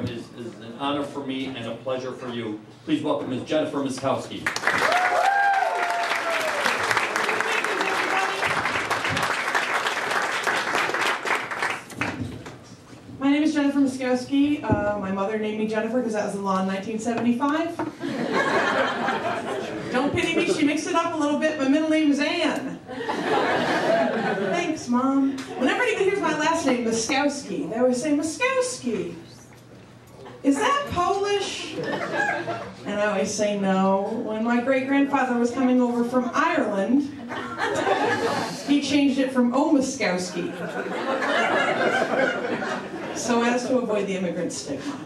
program is an honor for me and a pleasure for you. Please welcome Ms. Jennifer Myszkowski. My name is Jennifer Myszkowski. My mother named me Jennifer because that was the law in 1975. Don't pity me, she mixed it up a little bit. My middle name is Ann. Thanks, Mom. Whenever anybody hears my last name, Myszkowski, they always say, Myszkowski. Is that Polish? And I always say no. When my great-grandfather was coming over from Ireland, he changed it from Myszkowski, so as to avoid the immigrant stigma.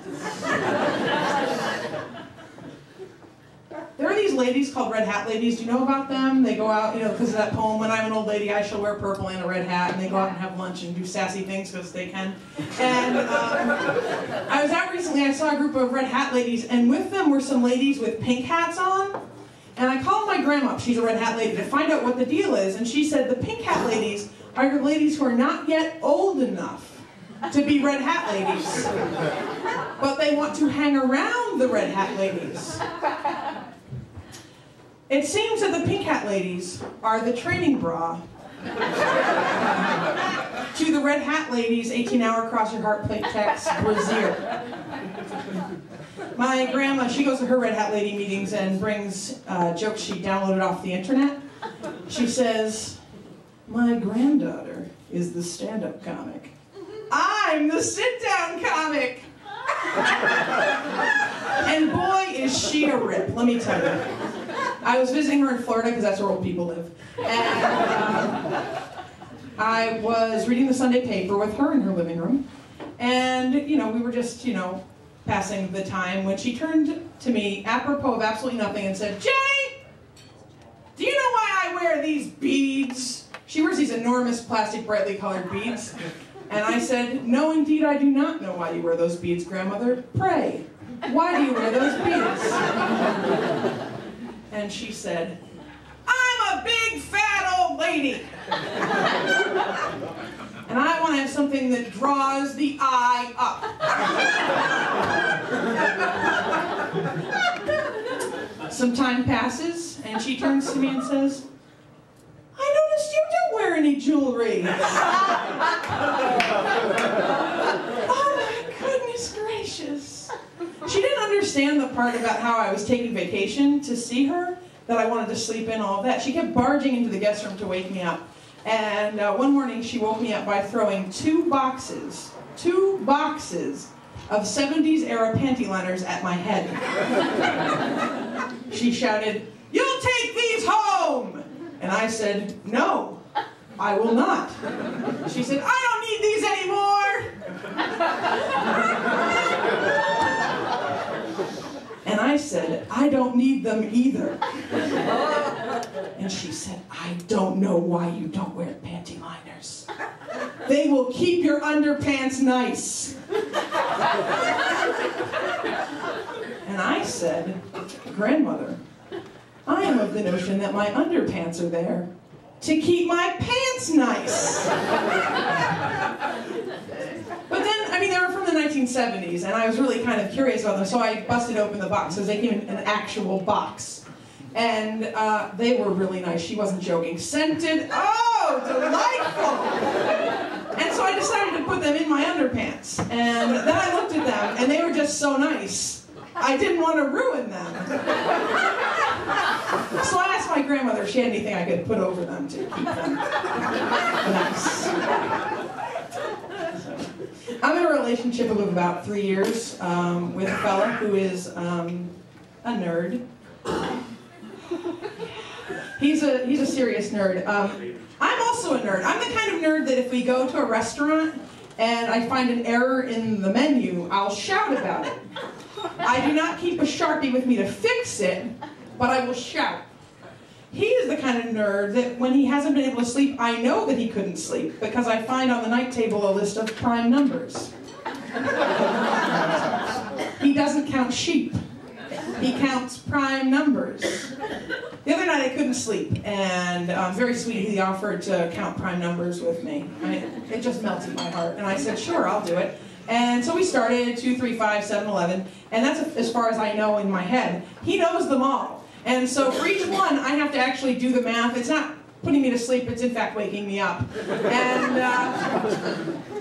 There are these ladies called red hat ladies. Do you know about them? They go out, you know, because of that poem, "When I'm an old lady, I shall wear purple and a red hat," and they go out and have lunch and do sassy things because they can. And I was out recently, I saw a group of red hat ladies, and with them were some ladies with pink hats on. And I called my grandma up, she's a red hat lady, to find out what the deal is. And she said the pink hat ladies are the ladies who are not yet old enough to be red hat ladies, but they want to hang around the red hat ladies. It seems that the pink hat ladies are the training bra to the red hat ladies' 18-hour cross your heart plate text brassiere. My grandma, she goes to her red hat lady meetings and brings jokes she downloaded off the internet. She says, "My granddaughter is the stand-up comic. I'm the sit-down comic." And boy, is she a rip, let me tell you. I was visiting her in Florida because that's where old people live. And I was reading the Sunday paper with her in her living room. And, you know, we were just, you know, passing the time when she turned to me, apropos of absolutely nothing, and said, "Jenny, do you know why I wear these beads?" She wears these enormous plastic brightly colored beads. And I said, "No, indeed, I do not know why you wear those beads, grandmother. Pray, why do you wear those beads?" And she said, "I'm a big fat old lady. And I want to have something that draws the eye up." Some time passes, and she turns to me and says, "I noticed you don't wear any jewelry." Oh my goodness gracious. She didn't understand the part about how I was taking vacation to see her, that I wanted to sleep in, all of that. She kept barging into the guest room to wake me up. And one morning she woke me up by throwing two boxes of 70s era panty liners at my head. She shouted, "You'll take these home!" And I said, "No, I will not." She said, "I don't need these anymore." And I said, "I don't need them either." And she said, "I don't know why you don't wear panty liners. They will keep your underpants nice." And I said, "Grandmother, I am of the notion that my underpants are there to keep my pants nice." But then, I mean, they were from the 1970s, and I was really kind of curious about them, so I busted open the box, because they came in an actual box. And they were really nice. She wasn't joking. Scented, oh, delightful! And so I decided to put them in my underpants. And then I looked at them, and they were just so nice. I didn't want to ruin them. So I asked my grandmother if she had anything I could put over them to keep them nice. I'm in a relationship of about 3 years with a fella who is a nerd. He's a serious nerd. I'm also a nerd. I'm the kind of nerd that if we go to a restaurant and I find an error in the menu, I'll shout about it. I do not keep a Sharpie with me to fix it, but I will shout. He is the kind of nerd that when he hasn't been able to sleep, I know that he couldn't sleep because I find on the night table a list of prime numbers. He doesn't count sheep. He counts prime numbers. The other night I couldn't sleep, and very sweet, he offered to count prime numbers with me. It just melted my heart, and I said, "Sure, I'll do it." And so we started 2, 3, 5, 7, 11, and that's as far as I know in my head. He knows them all. And so for each one, I have to actually do the math. It's not putting me to sleep, it's in fact waking me up. And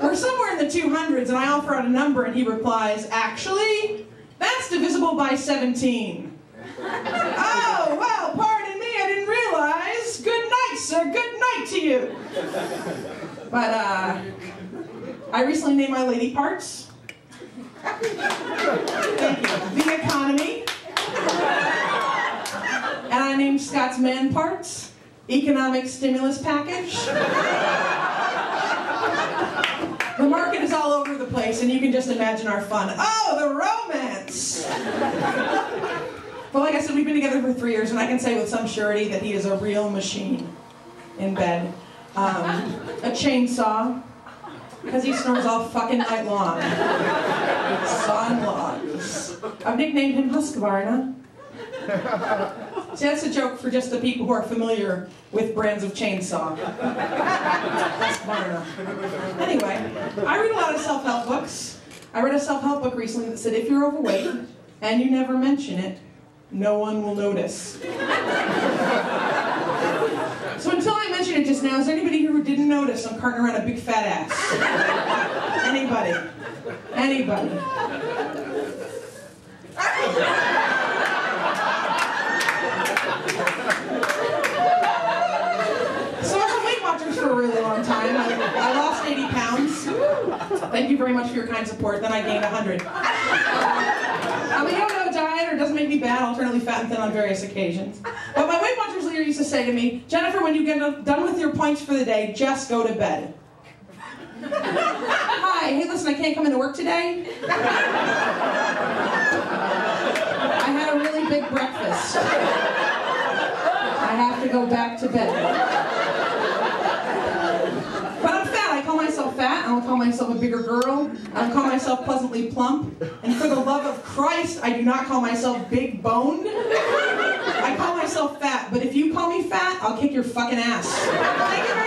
we're somewhere in the 200s, and I offer out a number, and he replies, actually, that's divisible by 17. Oh, well, pardon me, I didn't realize. Good night, sir, good night to you. But, I recently named my lady parts. Thank you. The economy. And I named Scott's man parts. Economic stimulus package. The market is all over the place, and you can just imagine our fun. Oh, the romance! Well, like I said, we've been together for 3 years, and I can say with some surety that he is a real machine in bed. A chainsaw, because he snores all fucking night long. Sawing logs. I've nicknamed him Husqvarna. See, that's a joke for just the people who are familiar with brands of chainsaw. Husqvarna. Anyway, I read a lot of self-help books. I read a self-help book recently that said if you're overweight and you never mention it, no one will notice. So until I mentioned it just now, is there anybody here who didn't notice I'm carting around a big fat ass? Anybody? Anybody? So I've been Weight Watchers for a really long time. I lost 80 pounds. Thank you very much for your kind support. Then I gained 100. I'm a yo-yo diet, or it doesn't make me bad, alternately fat and thin on various occasions. But my Weight Watchers leader used to say to me, Jennifer, when you get done with your points for the day, just go to bed. Hi, hey listen, I can't come into work today. I had a really big breakfast. I have to go back to bed. But I'm fat. I call myself fat. I don't call myself a bigger girl. I don't call myself pleasantly plump. And for the love of Christ, I do not call myself big boned. I call myself fat. But if you call me fat, I'll kick your fucking ass. Thank you very much.